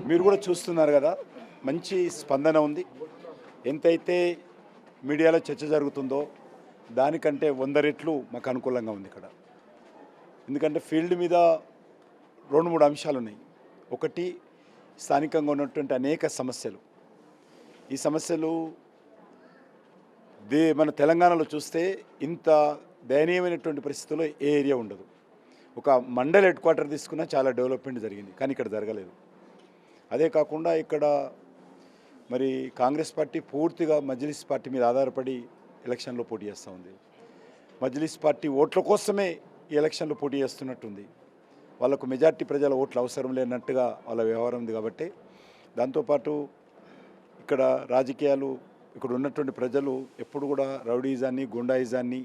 మీరు కూడా చూస్తున్నారు కదా, మంచి స్పందన ఉంది. ఎంతైతే మీడియాలో చర్చ జరుగుతుందో దానికంటే 100 రెట్లు మాకు అనుకూలంగా ఉంది ఇక్కడ. ఎందుకంటే ఫీల్డ్ మీద 2-3 అంశాలు ఉన్నాయి. ఒకటి, స్థానికంగా ఉన్నటువంటి అనేక సమస్యలు. ఈ సమస్యలు మన తెలంగాణలో చూస్తే ఇంత దయనీయమైనటువంటి పరిస్థితుల్లో ఏ ఏరియా ఉండదు. ఒక మండల్ హెడ్ క్వార్టర్ తీసుకున్నా చాలా డెవలప్మెంట్ జరిగింది, కానీ ఇక్కడ జరగలేదు. అదే కాకుండా ఇక్కడ మరి కాంగ్రెస్ పార్టీ పూర్తిగా మజ్లిస్ పార్టీ మీద ఆధారపడి ఎలక్షన్లో పోటీ చేస్తూ ఉంది. మజ్లిస్ పార్టీ ఓట్ల కోసమే ఈ ఎలక్షన్లో పోటీ చేస్తున్నట్టుంది. వాళ్ళకు మెజార్టీ ప్రజల ఓట్లు అవసరం లేనట్టుగా వాళ్ళ వ్యవహారం ఉంది. కాబట్టి దాంతోపాటు ఇక్కడ రాజకీయాలు, ఇక్కడ ఉన్నటువంటి ప్రజలు ఎప్పుడు కూడా రౌడీజాన్ని, గుండాయిజాన్ని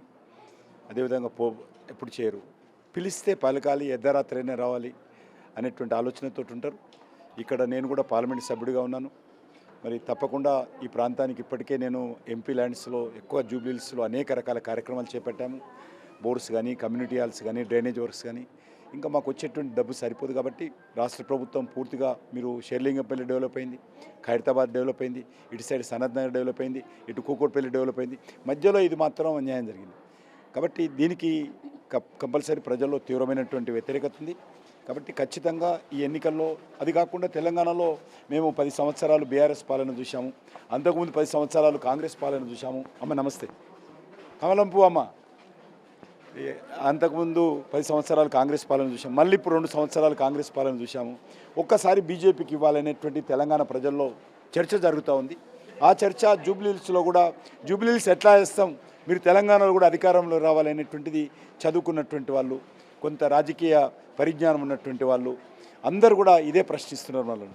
అదేవిధంగా ఎప్పుడు చేయరు. పిలిస్తే పలకాలి, ఎద్దరాత్రైనా రావాలి అనేటువంటి ఆలోచనతో ఉంటారు. ఇక్కడ నేను కూడా పార్లమెంట్ సభ్యుడిగా ఉన్నాను. మరి తప్పకుండా ఈ ప్రాంతానికి ఇప్పటికే నేను ఎంపీ ల్యాండ్స్లో ఎక్కువ జూబ్లీహిల్స్లో అనేక రకాల కార్యక్రమాలు చేపట్టాము. బోర్డ్స్ కానీ, కమ్యూనిటీ హాల్స్ కానీ, డ్రైనేజ్ వర్క్స్ కానీ. ఇంకా మాకు వచ్చేటువంటి డబ్బు సరిపోదు కాబట్టి రాష్ట్ర ప్రభుత్వం పూర్తిగా, మీరు షేర్లింగంపల్లి డెవలప్ అయింది, ఖైరతాబాద్ డెవలప్ అయింది, ఇటు సైడ్ సనత్ నగర్ డెవలప్ అయింది, ఇటు కూకట్పల్లి డెవలప్ అయింది. మధ్యలో ఇది మాత్రం అన్యాయం జరిగింది. కాబట్టి దీనికి కంపల్సరీ ప్రజల్లో తీవ్రమైనటువంటి వ్యతిరేకత ఉంది. కాబట్టి ఖచ్చితంగా ఈ ఎన్నికల్లో, అది కాకుండా తెలంగాణలో మేము 10 సంవత్సరాలు బీఆర్ఎస్ పాలన చూసాము, అంతకుముందు 10 సంవత్సరాలు కాంగ్రెస్ పాలన చూసాము. అమ్మ నమస్తే. కమలంపు అమ్మ. అంతకుముందు 10 సంవత్సరాలు కాంగ్రెస్ పాలన చూసాము, మళ్ళీ ఇప్పుడు 2 సంవత్సరాలు కాంగ్రెస్ పాలన చూసాము. ఒక్కసారి బీజేపీకి ఇవ్వాలనేటువంటి తెలంగాణ ప్రజల్లో చర్చ జరుగుతూ ఉంది. ఆ చర్చ జూబ్లీహిల్స్లో కూడా, జూబ్లీహిల్స్ ఎట్లా చేస్తాం, మీరు తెలంగాణలో కూడా అధికారంలో రావాలనేటువంటిది చదువుకున్నటువంటి వాళ్ళు, కొంత రాజకీయ పరిజ్ఞానం ఉన్నటువంటి వాళ్ళు అందరూ కూడా ఇదే ప్రశ్నిస్తున్నారు వాళ్ళని.